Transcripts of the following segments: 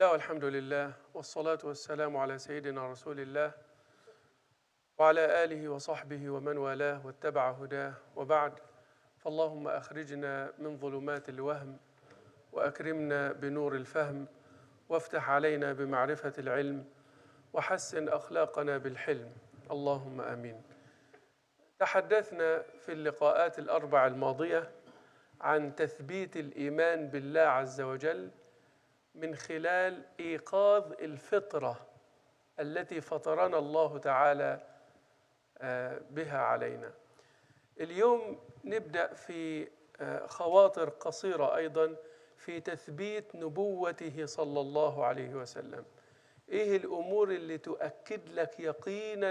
لا، والحمد لله والصلاة والسلام على سيدنا رسول الله وعلى آله وصحبه ومن والاه واتبع هداه، وبعد. فاللهم أخرجنا من ظلمات الوهم وأكرمنا بنور الفهم، وافتح علينا بمعرفة العلم، وحسن أخلاقنا بالحلم، اللهم آمين. تحدثنا في اللقاءات الأربع الماضية عن تثبيت الإيمان بالله عز وجل من خلال إيقاظ الفطرة التي فطرنا الله تعالى بها علينا. اليوم نبدأ في خواطر قصيرة أيضا في تثبيت نبوته صلى الله عليه وسلم. إيه الأمور اللي تؤكد لك يقينا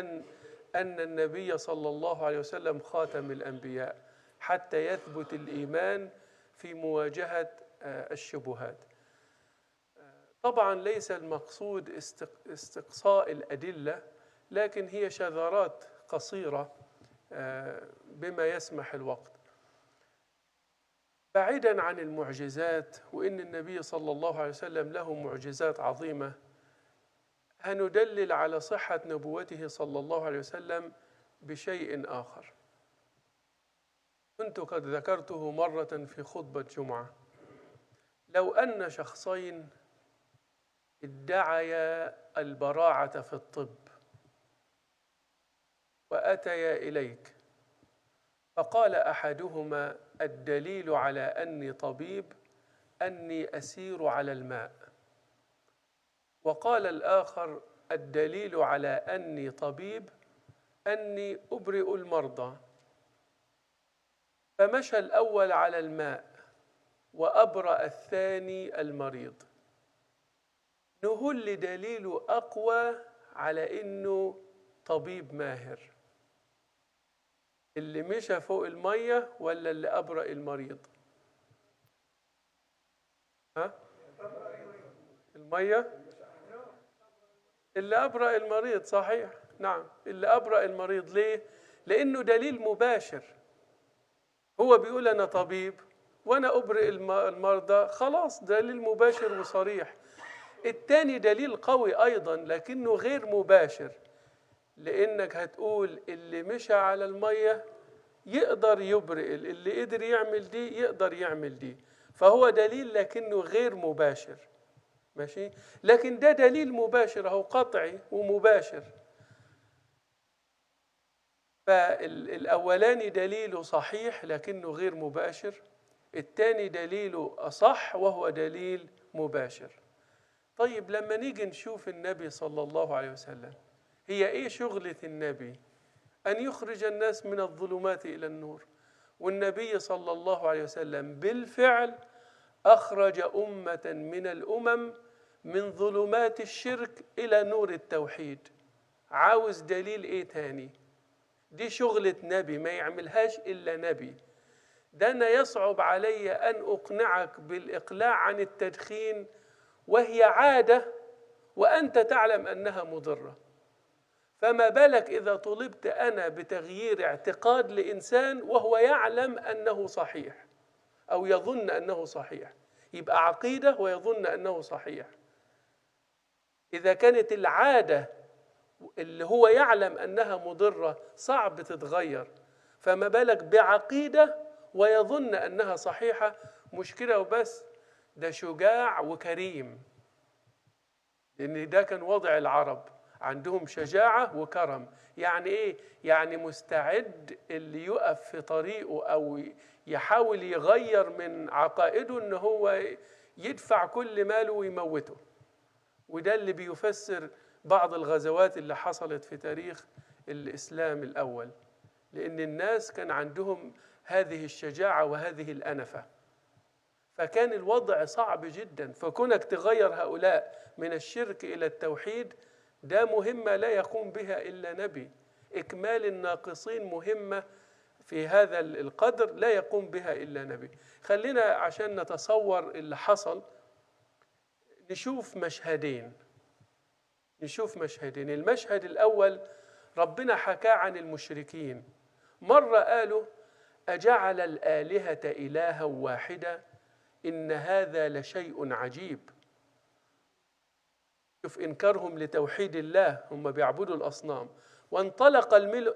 أن النبي صلى الله عليه وسلم خاتم الأنبياء حتى يثبت الإيمان في مواجهة الشبهات؟ طبعا ليس المقصود استقصاء الأدلة، لكن هي شذرات قصيرة بما يسمح الوقت، بعيدا عن المعجزات، وإن النبي صلى الله عليه وسلم له معجزات عظيمة. هندلل على صحة نبوته صلى الله عليه وسلم بشيء آخر كنت قد ذكرته مرة في خطبة جمعة. لو أن شخصين ادعيا البراعة في الطب وأتيا إليك، فقال أحدهما: الدليل على أني طبيب أني أسير على الماء، وقال الآخر: الدليل على أني طبيب أني أبرئ المرضى. فمشى الأول على الماء وأبرأ الثاني المريض. نهل دليل أقوى على إنه طبيب ماهر، اللي مشى فوق المية ولا اللي أبرأ المريض؟ ها؟ المية اللي أبرأ المريض، صحيح، نعم، اللي أبرأ المريض. ليه؟ لأنه دليل مباشر. هو بيقول أنا طبيب وأنا أبرئ المرضى، خلاص دليل مباشر وصريح. التاني دليل قوي أيضا لكنه غير مباشر، لأنك هتقول اللي مشى على المية يقدر يبرئ، اللي قدر يعمل دي يقدر يعمل دي، فهو دليل لكنه غير مباشر. ماشي؟ لكن ده دليل مباشر، هو قطعي ومباشر. فالأولاني دليله صحيح لكنه غير مباشر، الثاني دليله أصح وهو دليل مباشر. طيب لما نيجي نشوف النبي صلى الله عليه وسلم، هي إيه شغلة النبي؟ أن يخرج الناس من الظلمات إلى النور. والنبي صلى الله عليه وسلم بالفعل أخرج أمة من الأمم من ظلمات الشرك إلى نور التوحيد. عاوز دليل إيه تاني؟ دي شغلة نبي ما يعملهاش إلا نبي. ده أنا يصعب علي أن أقنعك بالإقلاع عن التدخين وهي عادة وأنت تعلم أنها مضرة، فما بالك إذا طلبت أنا بتغيير اعتقاد لإنسان وهو يعلم أنه صحيح أو يظن أنه صحيح؟ يبقى عقيدة ويظن أنه صحيح. إذا كانت العادة اللي هو يعلم أنها مضرة صعب تتغير، فما بالك بعقيدة ويظن أنها صحيحة؟ مشكلة وبس. ده شجاع وكريم، لأن ده كان وضع العرب، عندهم شجاعة وكرم. يعني إيه؟ يعني مستعد اللي يقف في طريقه أو يحاول يغير من عقائده إن هو يدفع كل ماله ويموته. وده اللي بيفسر بعض الغزوات اللي حصلت في تاريخ الإسلام الأول، لأن الناس كان عندهم هذه الشجاعة وهذه الأنفة، فكان الوضع صعب جدا. فكونك تغير هؤلاء من الشرك إلى التوحيد ده مهمة لا يقوم بها إلا نبي. إكمال الناقصين مهمة في هذا القدر لا يقوم بها إلا نبي. خلينا عشان نتصور اللي حصل نشوف مشهدين. المشهد الأول ربنا حكى عن المشركين. مرة قالوا: أجعل الآلهة إلها واحدة إن هذا لشيء عجيب. شوف إنكارهم لتوحيد الله، هم بيعبدوا الأصنام. وانطلق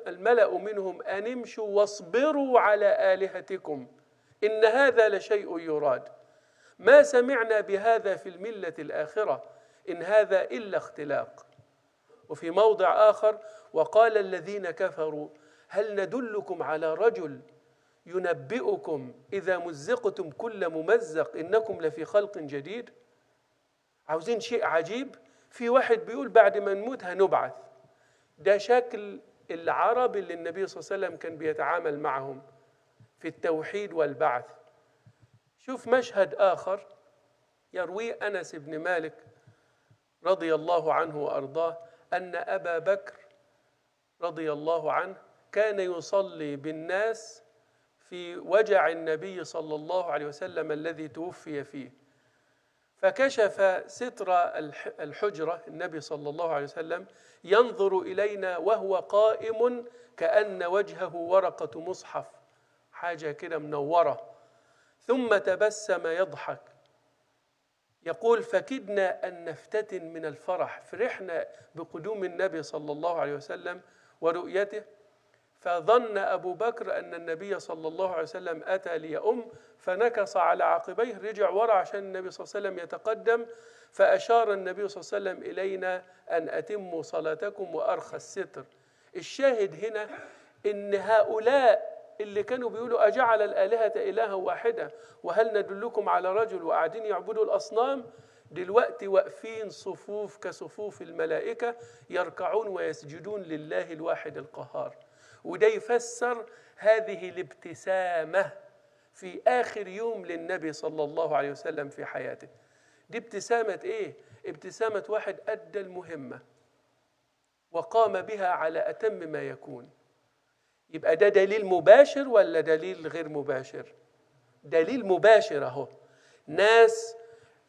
الملأ منهم أن امشوا واصبروا على آلهتكم إن هذا لشيء يراد ما سمعنا بهذا في الملة الآخرة إن هذا إلا اختلاق. وفي موضع آخر وقال الذين كفروا هل ندلكم على رجل ينبئكم إذا مزقتم كل ممزق إنكم لفي خلق جديد. عاوزين شيء عجيب، في واحد بيقول بعد ما نموت هنبعث. ده شكل العرب اللي النبي صلى الله عليه وسلم كان بيتعامل معهم في التوحيد والبعث. شوف مشهد آخر يرويه أنس بن مالك رضي الله عنه وأرضاه أن أبا بكر رضي الله عنه كان يصلي بالناس في وجع النبي صلى الله عليه وسلم الذي توفي فيه، فكشف ستر الحجرة النبي صلى الله عليه وسلم ينظر إلينا وهو قائم كأن وجهه ورقة مصحف، حاجة كده منورة، ثم تبسم يضحك يقول فكدنا أن نفتتن من الفرح، فرحنا بقدوم النبي صلى الله عليه وسلم ورؤيته. فظن أبو بكر أن النبي صلى الله عليه وسلم أتى ليؤم، فنكص على عقبيه، رجع ورا عشان النبي صلى الله عليه وسلم يتقدم، فأشار النبي صلى الله عليه وسلم إلينا أن أتموا صلاتكم وأرخى الستر. الشاهد هنا إن هؤلاء اللي كانوا بيقولوا أجعل الآلهة إلها واحدة وهل ندلكم على رجل وقاعدين يعبدوا الأصنام، دلوقتي واقفين صفوف كصفوف الملائكة يركعون ويسجدون لله الواحد القهار. وده يفسر هذه الابتسامة في آخر يوم للنبي صلى الله عليه وسلم في حياته. دي ابتسامة إيه؟ ابتسامة واحد أدى المهمة وقام بها على أتم ما يكون. يبقى ده دليل مباشر ولا دليل غير مباشر؟ دليل مباشر أهو. ناس،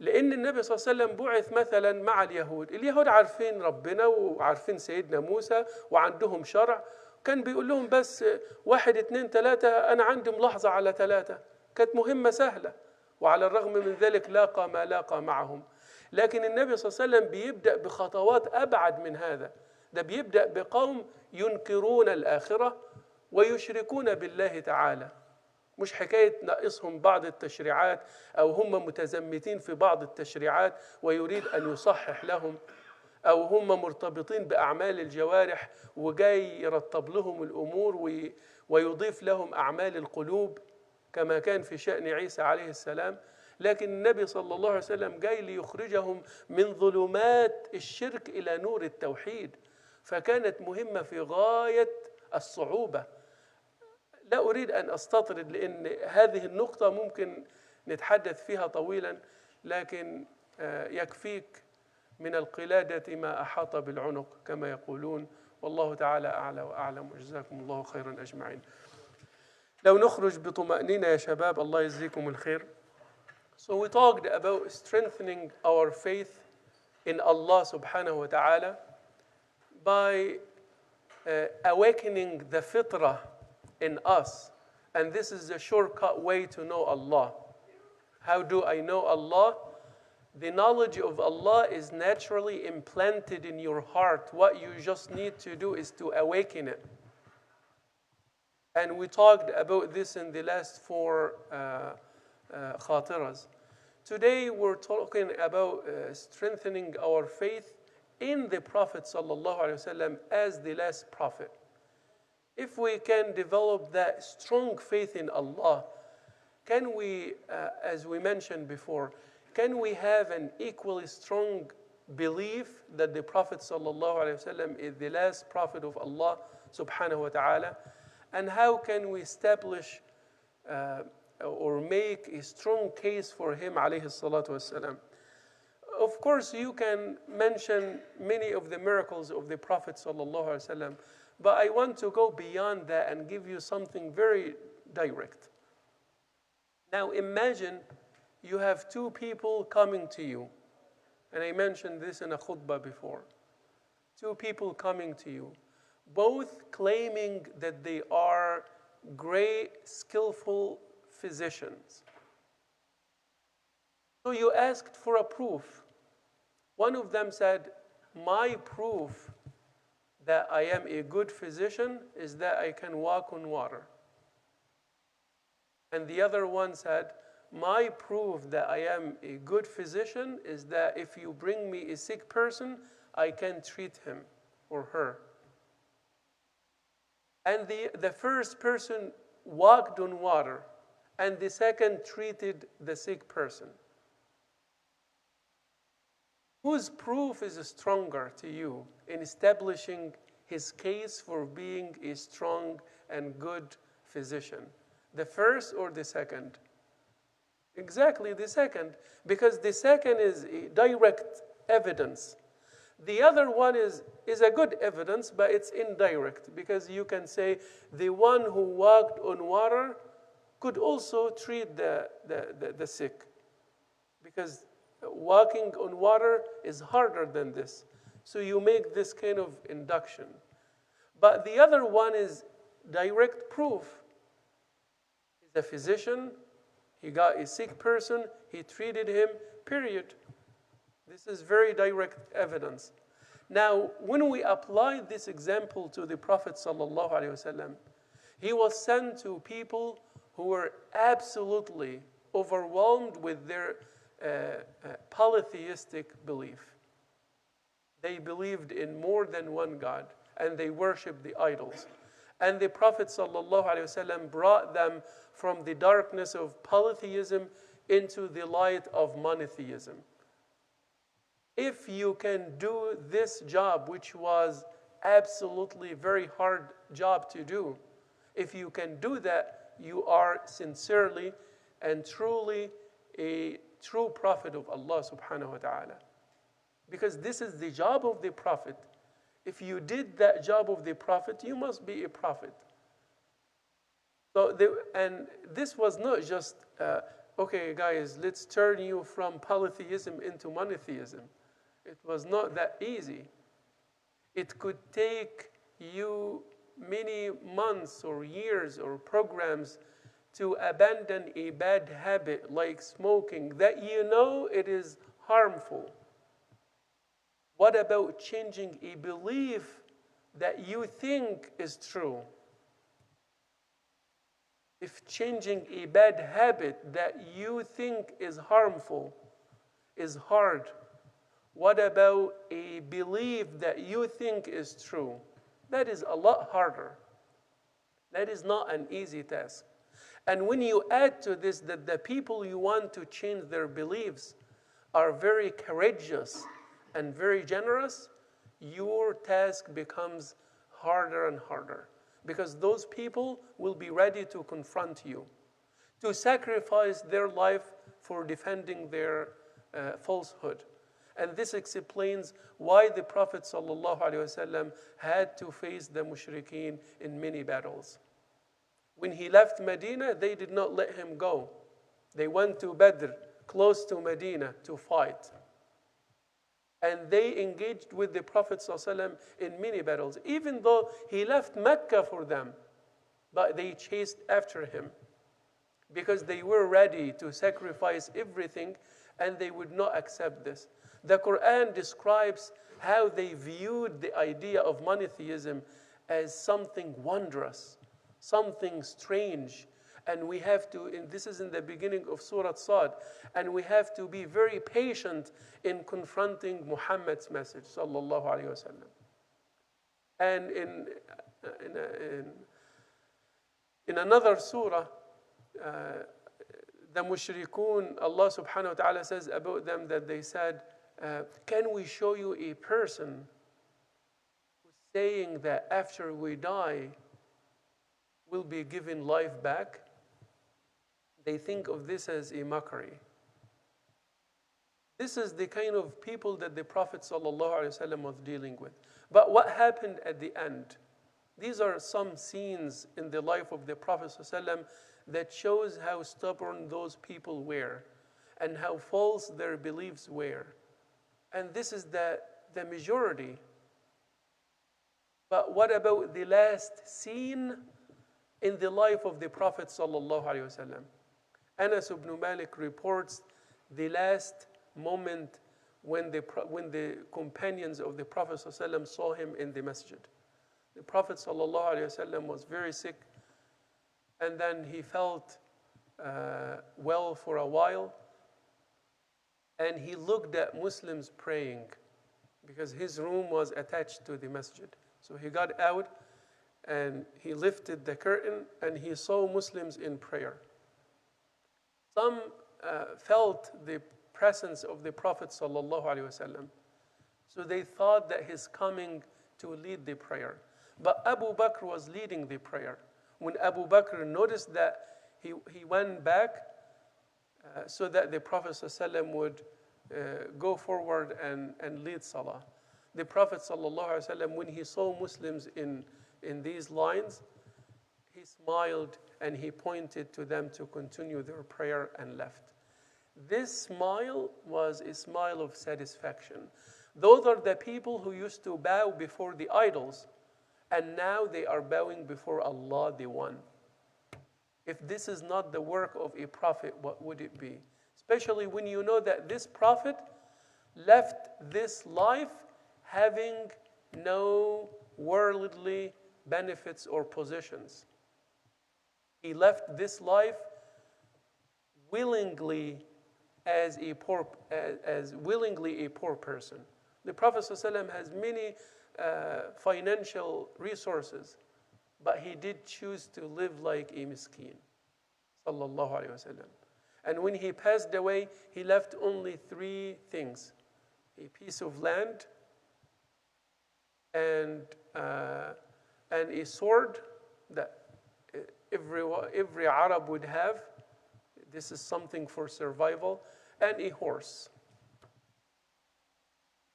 لأن النبي صلى الله عليه وسلم بعث مثلا مع اليهود عارفين ربنا وعارفين سيدنا موسى وعندهم شرع، كان بيقول لهم بس 1 2 3، أنا عندي ملاحظة على 3، كانت مهمة سهلة، وعلى الرغم من ذلك لاقى ما لاقى معهم. لكن النبي صلى الله عليه وسلم بيبدأ بخطوات أبعد من هذا، ده بيبدأ بقوم ينكرون الآخرة ويشركون بالله تعالى، مش حكاية ناقصهم بعض التشريعات أو هم متزمتين في بعض التشريعات ويريد أن يصحح لهم، أو هم مرتبطين بأعمال الجوارح وجاي يرتب لهم الأمور ويضيف لهم أعمال القلوب كما كان في شأن عيسى عليه السلام. لكن النبي صلى الله عليه وسلم جاي ليخرجهم من ظلمات الشرك إلى نور التوحيد، فكانت مهمة في غاية الصعوبة. لا أريد أن أستطرد لأن هذه النقطة ممكن نتحدث فيها طويلا، لكن يكفيك من القلادة ما أحاط بالعنق كما يقولون، والله تعالى أعلى وأعلم، وجزاكم الله خيرا أجمعين. لو نخرج بطمأنينة يا شباب، الله يجزيكم الخير. So we talked about strengthening our faith in Allah subhanahu wa ta'ala by awakening the fitrah in us, and this is the shortcut way to know Allah. How do I know Allah? The knowledge of Allah is naturally implanted in your heart. What you just need to do is to awaken it. And we talked about this in the last 4 khatiras. Today we're talking about strengthening our faith in the Prophet sallallahu alaihi wasallam as the last prophet. If we can develop that strong faith in Allah, can we, as we mentioned before, can we have an equally strong belief that the Prophet sallallahu alaihi wasallam is the last prophet of Allah subhanahu wa ta'ala? And how can we establish or make a strong case for him alayhi salatu wassalam? Of course, you can mention many of the miracles of the Prophet sallallahu alaihi wasallam, but I want to go beyond that and give you something very direct. Now imagine you have 2 people coming to you, and I mentioned this in a khutbah before. 2 people coming to you, both claiming that they are great, skillful physicians. So you asked for a proof. One of them said, my proof that I am a good physician is that I can walk on water. And the other one said, my proof that I am a good physician is that if you bring me a sick person, I can treat him or her. And the first person walked on water, and the second treated the sick person. Whose proof is stronger to you in establishing his case for being a strong and good physician? The first or the second? Exactly the second, because the second is direct evidence. The other one is a good evidence, but it's indirect, because you can say the one who walked on water could also treat the sick, because walking on water is harder than this. So you make this kind of induction. But the other one is direct proof. He's a physician, he got a sick person, he treated him, period. This is very direct evidence. Now, when we apply this example to the Prophet ﷺ, he was sent to people who were absolutely overwhelmed with their polytheistic belief. They believed in more than one God, and they worshiped the idols. And the Prophet ﷺ brought them from the darkness of polytheism into the light of monotheism. If you can do this job, which was absolutely very hard job to do, if you can do that, you are sincerely and truly a true prophet of Allah subhanahu wa ta'ala. Because this is the job of the prophet. If you did that job of the prophet, you must be a prophet. And this was not just, okay, guys, let's turn you from polytheism into monotheism. It was not that easy. It could take you many months or years or programs to abandon a bad habit like smoking that you know it is harmful. What about changing a belief that you think is true? If changing a bad habit that you think is harmful is hard, what about a belief that you think is true? That is a lot harder. That is not an easy task. And when you add to this that the people you want to change their beliefs are very courageous and very generous, your task becomes harder and harder, because those people will be ready to confront you, to sacrifice their life for defending their falsehood. And this explains why the Prophet ﷺ had to face the mushrikeen in many battles. When he left Medina, they did not let him go. They went to Badr, close to Medina, to fight. And they engaged with the Prophet ﷺ in many battles, even though he left Mecca for them. But they chased after him because they were ready to sacrifice everything, and they would not accept this. The Quran describes how they viewed the idea of monotheism as something wondrous, something strange. And we have to, and this is in the beginning of Surah Sad, and we have to be very patient in confronting Muhammad's message, sallallahu alayhi wa sallam. And in another surah, the mushrikun, Allah subhanahu wa ta'ala says about them that they said, can we show you a person who's saying that after we die, we'll be given life back? They think of this as a mockery. This is the kind of people that the Prophet ﷺ was dealing with. But what happened at the end? These are some scenes in the life of the Prophet ﷺ that shows how stubborn those people were and how false their beliefs were. And this is the majority. But what about the last scene in the life of the Prophet ﷺ? Anas ibn Malik reports the last moment when the companions of the Prophet ﷺ saw him in the masjid. The Prophet ﷺ was very sick, and then he felt well for a while, and he looked at Muslims praying because his room was attached to the masjid. So he got out and he lifted the curtain and he saw Muslims in prayer. Some felt the presence of the Prophet ﷺ, so they thought that he's coming to lead the prayer. But Abu Bakr was leading the prayer. When Abu Bakr noticed that, he went back so that the Prophet ﷺ would go forward and lead Salah. The Prophet ﷺ, when he saw Muslims in these lines, he smiled and he pointed to them to continue their prayer and left. This smile was a smile of satisfaction. Those are the people who used to bow before the idols, and now they are bowing before Allah, the One. If this is not the work of a prophet, what would it be? Especially when you know that this prophet left this life having no worldly benefits or possessions. He left this life willingly as willingly a poor person. The Prophet ﷺ has many financial resources, but he did choose to live like a miskin, sallallahu alaihi wasallam. And when he passed away, he left only 3 things: a piece of land, and a sword that every Arab would have. This is something for survival, and a horse.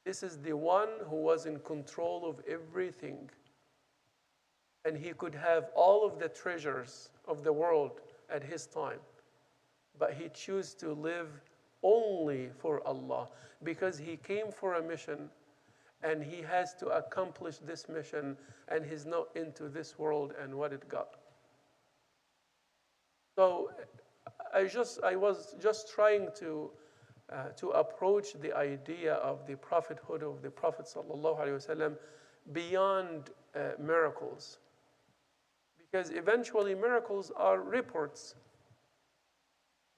This is the one who was in control of everything. And he could have all of the treasures of the world at his time. But he chose to live only for Allah because he came for a mission and he has to accomplish this mission, and he's not into this world and what it got. So I was just trying to approach the idea of the prophethood of the Prophet ﷺ beyond miracles. Because eventually miracles are reports,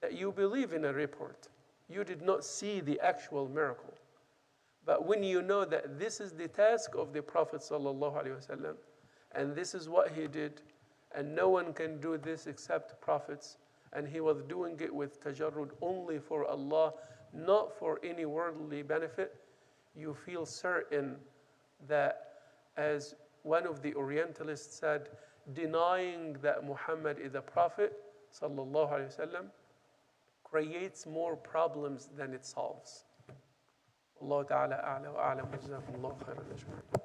that you believe in a report. You did not see the actual miracle. But when you know that this is the task of the Prophet ﷺ, and this is what he did, and no one can do this except prophets, and he was doing it with tajarrud only for Allah, not for any worldly benefit, you feel certain that, as one of the Orientalists said, denying that Muhammad is a prophet, sallallahu alaihi wasallam, creates more problems than it solves. Allah ta'ala a'la wa a'lam. Jazakumullahu khairan.